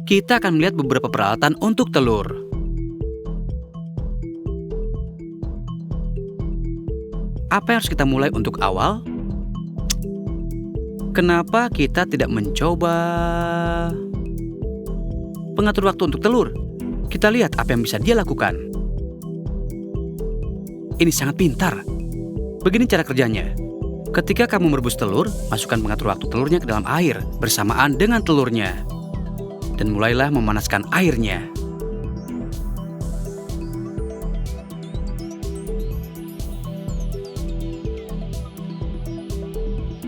Kita akan melihat beberapa peralatan untuk telur. Apa yang harus kita mulai untuk awal? Kenapa kita tidak mencoba pengatur waktu untuk telur? Kita lihat apa yang bisa dia lakukan. Ini sangat pintar. Begini cara kerjanya. Ketika kamu merebus telur, masukkan pengatur waktu telurnya ke dalam air bersamaan dengan telurnya. Dan mulailah memanaskan airnya.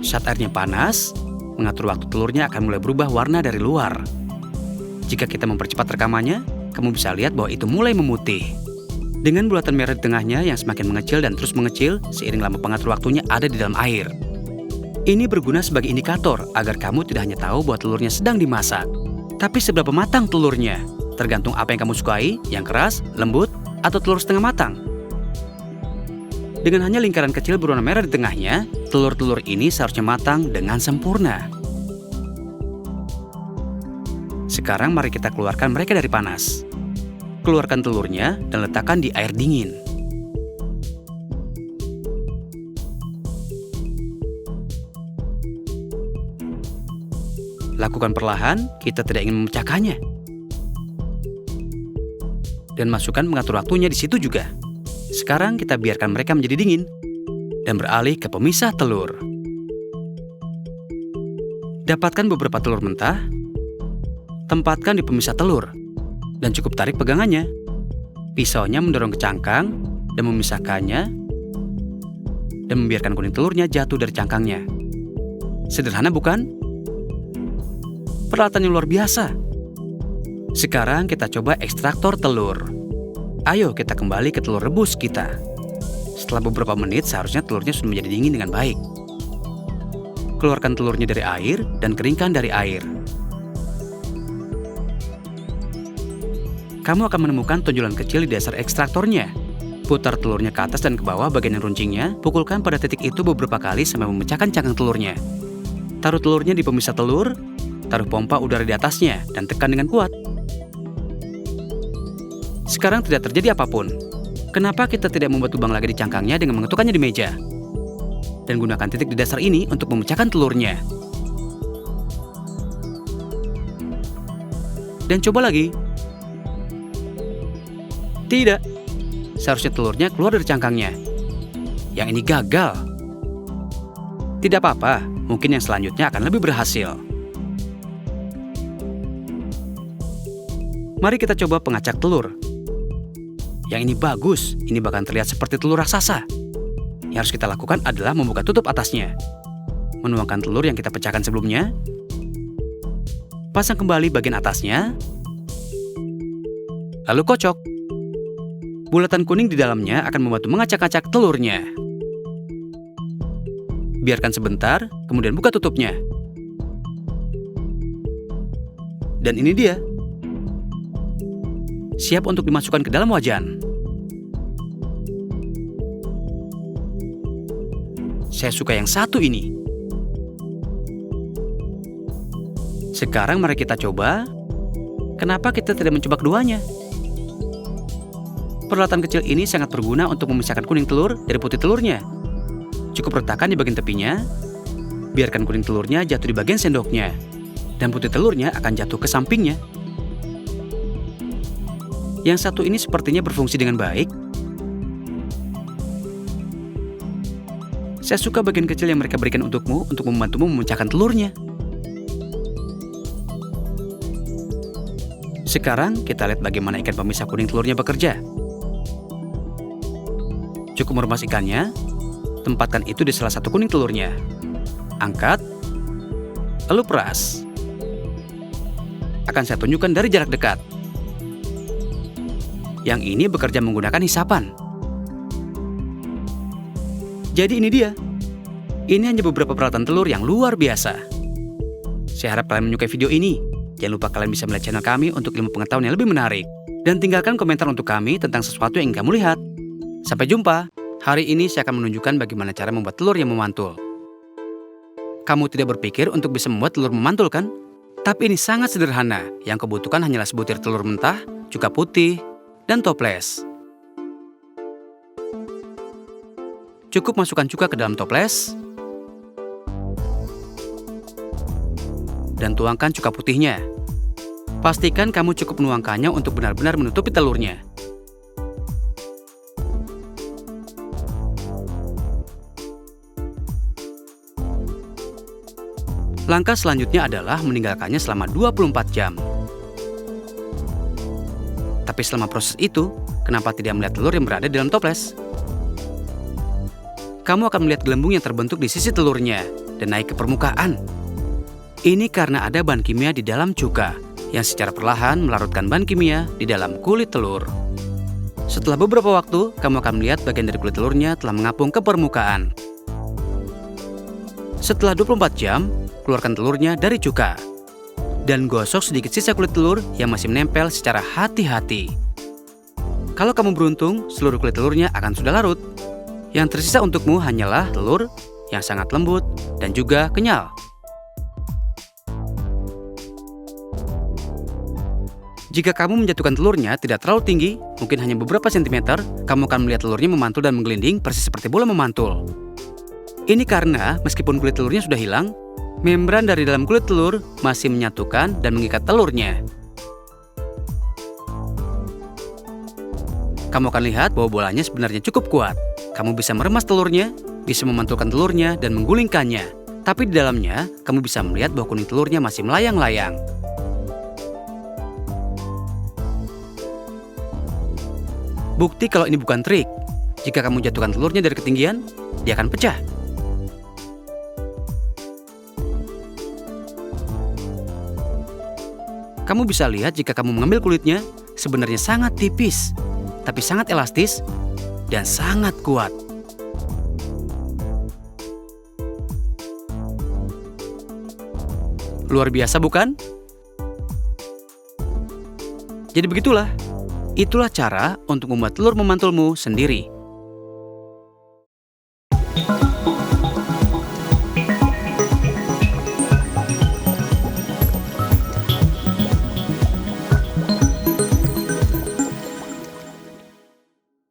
Saat airnya panas, pengatur waktu telurnya akan mulai berubah warna dari luar. Jika kita mempercepat rekamannya, kamu bisa lihat bahwa itu mulai memutih. Dengan bulatan merah di tengahnya yang semakin mengecil dan terus mengecil seiring lama pengatur waktunya ada di dalam air. Ini berguna sebagai indikator agar kamu tidak hanya tahu bahwa telurnya sedang dimasak, tapi seberapa matang telurnya, tergantung apa yang kamu sukai, yang keras, lembut, atau telur setengah matang. Dengan hanya lingkaran kecil berwarna merah di tengahnya, telur-telur ini seharusnya matang dengan sempurna. Sekarang mari kita keluarkan mereka dari panas. Keluarkan telurnya dan letakkan di air dingin. Lakukan perlahan, kita tidak ingin memecahkannya. Dan masukkan pengatur waktunya di situ juga. Sekarang kita biarkan mereka menjadi dingin dan beralih ke pemisah telur. Dapatkan beberapa telur mentah, tempatkan di pemisah telur, dan cukup tarik pegangannya. Pisaunya mendorong ke cangkang dan memisahkannya, dan membiarkan kuning telurnya jatuh dari cangkangnya. Sederhana bukan? Peralatan yang luar biasa. Sekarang kita coba ekstraktor telur. Ayo kita kembali ke telur rebus kita. Setelah beberapa menit seharusnya telurnya sudah menjadi dingin dengan baik. Keluarkan telurnya dari air dan keringkan dari air. Kamu akan menemukan tonjolan kecil di dasar ekstraktornya. Putar telurnya ke atas dan ke bawah bagian yang runcingnya. Pukulkan pada titik itu beberapa kali sampai memecahkan cangkang telurnya. Taruh telurnya di pemisah telur. Taruh pompa udara di atasnya dan tekan dengan kuat. Sekarang tidak terjadi apapun. Kenapa kita tidak membuat lubang lagi di cangkangnya dengan mengetukkannya di meja? Dan gunakan titik di dasar ini untuk memecahkan telurnya. Dan coba lagi. Tidak. Seharusnya telurnya keluar dari cangkangnya. Yang ini gagal. Tidak apa-apa, mungkin yang selanjutnya akan lebih berhasil. Mari kita coba pengacak telur. Yang ini bagus, ini bahkan terlihat seperti telur raksasa. Yang harus kita lakukan adalah membuka tutup atasnya. Menuangkan telur yang kita pecahkan sebelumnya. Pasang kembali bagian atasnya. Lalu kocok. Bulatan kuning di dalamnya akan membantu mengacak-acak telurnya. Biarkan sebentar, kemudian buka tutupnya. Dan ini dia. Siap untuk dimasukkan ke dalam wajan. Saya suka yang satu ini. Sekarang mari kita coba. Kenapa kita tidak mencoba keduanya? Peralatan kecil ini sangat berguna untuk memisahkan kuning telur dari putih telurnya. Cukup letakkan di bagian tepinya. Biarkan kuning telurnya jatuh di bagian sendoknya. Dan putih telurnya akan jatuh ke sampingnya. Yang satu ini sepertinya berfungsi dengan baik. Saya suka bagian kecil yang mereka berikan untukmu untuk membantumu memecahkan telurnya. Sekarang kita lihat bagaimana ikan pemisah kuning telurnya bekerja. Cukup meremas ikannya, tempatkan itu di salah satu kuning telurnya. Angkat, lalu peras. Akan saya tunjukkan dari jarak dekat. Yang ini bekerja menggunakan hisapan. Jadi ini dia. Ini hanya beberapa peralatan telur yang luar biasa. Saya harap kalian menyukai video ini. Jangan lupa kalian bisa melihat channel kami untuk ilmu pengetahuan yang lebih menarik. Dan tinggalkan komentar untuk kami tentang sesuatu yang ingin kamu lihat. Sampai jumpa. Hari ini saya akan menunjukkan bagaimana cara membuat telur yang memantul. Kamu tidak berpikir untuk bisa membuat telur memantul, kan? Tapi ini sangat sederhana, yang kau butuhkan hanyalah sebutir telur mentah, cuka putih, dan toples. Cukup masukkan cuka ke dalam toples, dan tuangkan cuka putihnya. Pastikan kamu cukup menuangkannya untuk benar-benar menutupi telurnya. Langkah selanjutnya adalah meninggalkannya selama 24 jam. Tapi selama proses itu, kenapa tidak melihat telur yang berada di dalam toples? Kamu akan melihat gelembung yang terbentuk di sisi telurnya dan naik ke permukaan. Ini karena ada bahan kimia di dalam cuka yang secara perlahan melarutkan bahan kimia di dalam kulit telur. Setelah beberapa waktu, kamu akan melihat bagian dari kulit telurnya telah mengapung ke permukaan. Setelah 24 jam, keluarkan telurnya dari cuka dan gosok sedikit sisa kulit telur yang masih menempel secara hati-hati. Kalau kamu beruntung, seluruh kulit telurnya akan sudah larut. Yang tersisa untukmu hanyalah telur yang sangat lembut dan juga kenyal. Jika kamu menjatuhkan telurnya tidak terlalu tinggi, mungkin hanya beberapa sentimeter, kamu akan melihat telurnya memantul dan menggelinding persis seperti bola memantul. Ini karena meskipun kulit telurnya sudah hilang, membran dari dalam kulit telur masih menyatukan dan mengikat telurnya. Kamu akan lihat bahwa bolanya sebenarnya cukup kuat. Kamu bisa meremas telurnya, bisa memantulkan telurnya dan menggulingkannya. Tapi di dalamnya, kamu bisa melihat bahwa kuning telurnya masih melayang-layang. Bukti kalau ini bukan trik. Jika kamu jatuhkan telurnya dari ketinggian, dia akan pecah. Kamu bisa lihat jika kamu mengambil kulitnya, sebenarnya sangat tipis, tapi sangat elastis dan sangat kuat. Luar biasa, bukan? Jadi begitulah. Itulah cara untuk membuat telur memantulmu sendiri.